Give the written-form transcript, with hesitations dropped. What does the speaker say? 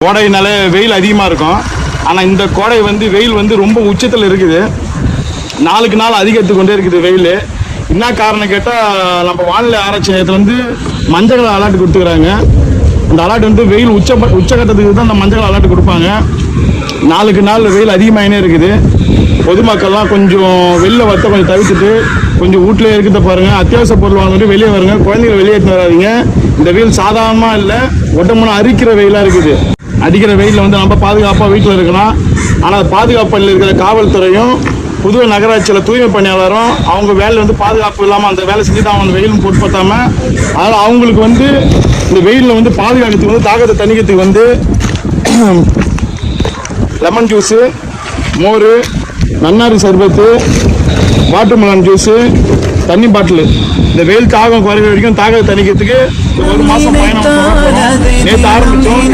கோடைனால வெயில் அதிகமாக இருக்கும். ஆனால் இந்த கோடை வந்து வெயில் வந்து ரொம்ப உச்சத்தில் இருக்குது. நாளுக்கு நாள் அதிகரித்து கொண்டே இருக்குது வெயில். என்ன காரணம் கேட்டால் நம்ம வானிலை ஆராய்ச்சி நிலையத்தில் வந்து மஞ்சள் அலர்ட் கொடுத்துக்கிறாங்க. இந்த அலர்ட் வந்து வெயில் உச்சகட்டத்துக்கு தான் அந்த மஞ்சள் அலர்ட் கொடுப்பாங்க. நாளுக்கு நாள் வெயில் அதிகமாகினே இருக்குது. பொதுமக்கள்லாம் கொஞ்சம் வெளில வரத்தை கொஞ்சம் தவிர்த்துட்டு கொஞ்சம் வீட்டிலே இருக்கிறத பாருங்கள். அத்தியாவசிய பொருள் வாங்கிட்டு வெளியே வருங்க. குழந்தைகளை வெளியே எடுத்து வராதிங்க. இந்த வெயில் சாதாரணமாக இல்லை, உடம்புல அரிக்கிற வெயிலாக இருக்குது. அடிக்கிற வெயிலில் வந்து நம்ம பாதுகாப்பாக வீட்டில் இருக்கலாம். ஆனால் பாதுகாப்பில் இருக்கிற காவல்துறையும் புதுவை நகராட்சியில் தூய்மை பணியாளரும் அவங்க வேலை வந்து பாதுகாப்பு இல்லாமல் அந்த வேலை செஞ்சுட்டு அவங்க அந்த வெயிலும் பொருட்படுத்தாமல் அதனால் அவங்களுக்கு வந்து இந்த வெயிலில் வந்து பாதுகாக்கிறதுக்கு வந்து தாக்கத்தை தணிக்கிறதுக்கு வந்து லெமன் ஜூஸு, மோர், நன்னாரி சர்பத்து, வாட்டர்மெலன் ஜூஸு, தண்ணி பாட்டிலு, இந்த வெயில் தாகம் குறைய வரைக்கும் தாக்கத்தை தணிக்கிறதுக்கு ஒரு மாதம் பயணம் நேற்று ஆரம்பித்தோம்.